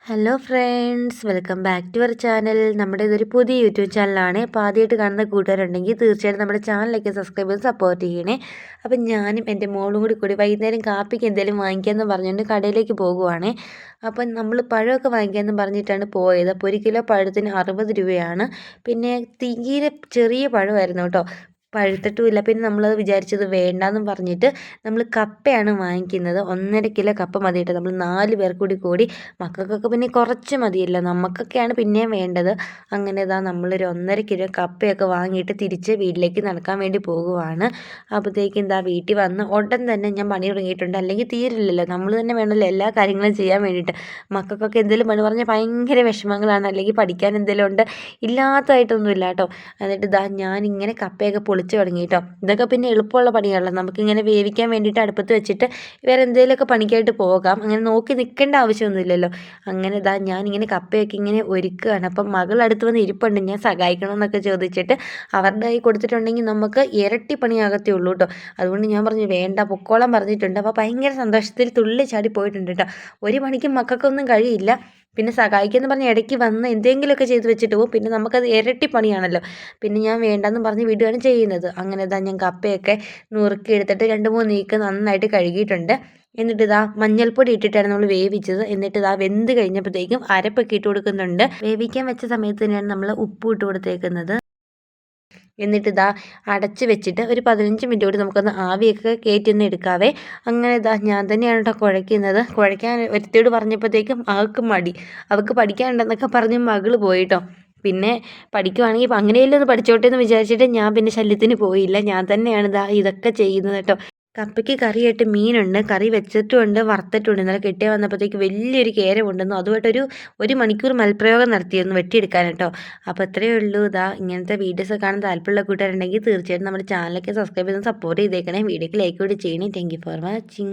Hello friends, welcome back to our channel. നമ്മുടെ ഇതൊരു പുതിയ യൂട്യൂബ് ചാനലാണ്. അപ്പോൾ ആദ്യമായിട്ട് കാണുന്ന കൂട്ടുകാരുണ്ടെങ്കിൽ തീർച്ചയായിട്ടും നമ്മുടെ ചാനലിലേക്ക് സബ്സ്ക്രൈബ് ചെയ്ത് സപ്പോർട്ട് ചെയ്യണേ. അപ്പം ഞാനും എൻ്റെ മോളും കൂടി വൈകുന്നേരം കാപ്പിക്ക് എന്തെങ്കിലും വാങ്ങിക്കാമെന്ന് പറഞ്ഞുകൊണ്ട് കടയിലേക്ക് പോകുവാണ്. അപ്പം നമ്മൾ പഴമൊക്കെ വാങ്ങിക്കാമെന്ന് പറഞ്ഞിട്ടാണ് പോയത്. അപ്പോൾ 1 കിലോ പഴത്തിന് 60 രൂപയാണ്. പിന്നെ തീരെ ചെറിയ പഴമായിരുന്നു കേട്ടോ, പഴുത്തിട്ടുമില്ല. പിന്നെ നമ്മളത് വിചാരിച്ചത് വേണ്ടാന്നും പറഞ്ഞിട്ട് നമ്മൾ കപ്പയാണ് വാങ്ങിക്കുന്നത്. 1.5 കിലോ കപ്പ മതി കേട്ടോ. നമ്മൾ 4 പേർ കൂടി മക്കൾക്കൊക്കെ പിന്നെ കുറച്ച് മതിയല്ലോ, നമുക്കൊക്കെയാണ് പിന്നെയും വേണ്ടത്. അങ്ങനെ ഇതാ നമ്മളൊരു 1.5 കിലോ കപ്പയൊക്കെ വാങ്ങിയിട്ട് തിരിച്ച് വീട്ടിലേക്ക് നടക്കാൻ വേണ്ടി പോകുവാണ്. അപ്പോഴത്തേക്കും എന്താ വീട്ടിൽ വന്ന് ഉടൻ തന്നെ ഞാൻ പണി തുടങ്ങിയിട്ടുണ്ട്. അല്ലെങ്കിൽ തീരില്ലല്ലോ, നമ്മൾ തന്നെ വേണമല്ലോ എല്ലാ കാര്യങ്ങളും ചെയ്യാൻ വേണ്ടിയിട്ട്. മക്കൾക്കൊക്കെ എന്തെങ്കിലും പണി പറഞ്ഞാൽ ഭയങ്കര വിഷമങ്ങളാണ്, അല്ലെങ്കിൽ പഠിക്കാൻ എന്തെങ്കിലും ഉണ്ട്, ഇല്ലാത്തതായിട്ടൊന്നുമില്ല കേട്ടോ. എന്നിട്ട് ഇതാ ഞാനിങ്ങനെ കപ്പയൊക്കെ പൊളിച്ച് തുടങ്ങി കേട്ടോ. ഇതൊക്കെ പിന്നെ എളുപ്പമുള്ള പണിയാണല്ലോ, നമുക്കിങ്ങനെ വേവിക്കാൻ വേണ്ടിയിട്ട് അടുപ്പത്ത് വെച്ചിട്ട് വേറെ എന്തെങ്കിലുമൊക്കെ പണിക്കായിട്ട് പോകാം, അങ്ങനെ നോക്കി നിൽക്കേണ്ട ആവശ്യമൊന്നുമില്ലല്ലോ. അങ്ങനെ ഇതാ ഞാനിങ്ങനെ കപ്പയൊക്കെ ഇങ്ങനെ ഒരുക്കുകയാണ്. അപ്പം മകൾ അടുത്ത് വന്ന് ഇരിപ്പുണ്ട്, ഞാൻ സഹായിക്കണമെന്നൊക്കെ ചോദിച്ചിട്ട്. അവരുടെ കൈ കൊടുത്തിട്ടുണ്ടെങ്കിൽ നമുക്ക് ഇരട്ടി പണിയാകത്തേ ഉള്ളൂ കേട്ടോ. അതുകൊണ്ട് ഞാൻ പറഞ്ഞു വേണ്ട, പൊക്കോളം പറഞ്ഞിട്ടുണ്ട്. അപ്പോൾ ഭയങ്കര സന്തോഷത്തിൽ തുള്ളി ചാടി പോയിട്ടുണ്ട് കേട്ടോ. ഒരു പണിക്കും മക്കൾക്കൊന്നും കഴിയില്ല. പിന്നെ സഹായിക്കുമെന്ന് പറഞ്ഞ് ഇടയ്ക്ക് വന്ന് എന്തെങ്കിലുമൊക്കെ ചെയ്ത് വെച്ചിട്ട് പോകും. പിന്നെ നമുക്കത് ഇരട്ടി പണിയാണല്ലോ. പിന്നെ ഞാൻ വേണ്ടെന്ന് പറഞ്ഞ് വിടുകയാണ് ചെയ്യുന്നത്. അങ്ങനെ ഇതാ ഞാൻ കപ്പയൊക്കെ നുറുക്കി എടുത്തിട്ട് 2-3 നീക്ക് നന്നായിട്ട് കഴുകിയിട്ടുണ്ട്. എന്നിട്ട് ഇതാ മഞ്ഞൾപ്പൊടി ഇട്ടിട്ടാണ് നമ്മൾ വേവിച്ചത്. എന്നിട്ട് ഇതാ വെന്ത് കഴിഞ്ഞപ്പോഴത്തേക്കും അരപ്പൊക്കെ ഇട്ട് കൊടുക്കുന്നുണ്ട്. വേവിക്കാൻ വെച്ച സമയത്ത് തന്നെയാണ് നമ്മൾ ഉപ്പ് ഇട്ട് കൊടുത്തേക്കുന്നത്. എന്നിട്ട് ഇതാ അടച്ച് വെച്ചിട്ട് ഒരു 15 മിനിറ്റ് കൂടി നമുക്കൊന്ന് ആവിയൊക്കെ കയറ്റിയൊന്ന് എടുക്കാവേ. അങ്ങനെ ഇതാ ഞാൻ തന്നെയാണ് കേട്ടോ കുഴയ്ക്കുന്നത്. കുഴയ്ക്കാൻ ഒരുത്തിയോട് പറഞ്ഞപ്പോഴത്തേക്കും അവൾക്ക് മടി, അവൾക്ക് പഠിക്കാനുണ്ടെന്നൊക്കെ പറഞ്ഞ് മകൾ പോയിട്ടോ. പിന്നെ പഠിക്കുവാണെങ്കിൽ അങ്ങനെയല്ലേ ഒന്ന് പഠിച്ചോട്ടെ എന്ന് വിചാരിച്ചിട്ട് ഞാൻ പിന്നെ ശല്യത്തിന് പോയില്ല. ഞാൻ തന്നെയാണ് ഇതൊക്കെ ചെയ്യുന്നത് കേട്ടോ. കപ്പയ്ക്ക് കറിയായിട്ട് മീനുണ്ട്, കറി വെച്ചിട്ടുമുണ്ട്, വറുത്തിട്ടുണ്ട്. ഇന്നലെ കെട്ടിയ വന്നപ്പോഴത്തേക്ക് വലിയൊരു കേരമുണ്ടെന്നു അതുമായിട്ടൊരു 1 മണിക്കൂർ മൽപ്രയോഗം നടത്തിയൊന്ന് വെട്ടിയെടുക്കാൻ കേട്ടോ. അപ്പോൾ അത്രയേ ഉള്ളൂ. ഇങ്ങനത്തെ വീഡിയോസ് കാണാൻ താല്പര്യമുള്ള കൂട്ടുകാരുണ്ടെങ്കിൽ തീർച്ചയായിട്ടും നമ്മുടെ ചാനലൊക്കെ സബ്സ്ക്രൈബ് ചെയ്ത് സപ്പോർട്ട് ചെയ്തേക്കണേ. വീഡിയോക്ക് ലൈക്ക് കൂടി ചെയ്യണേ. Thank you for watching.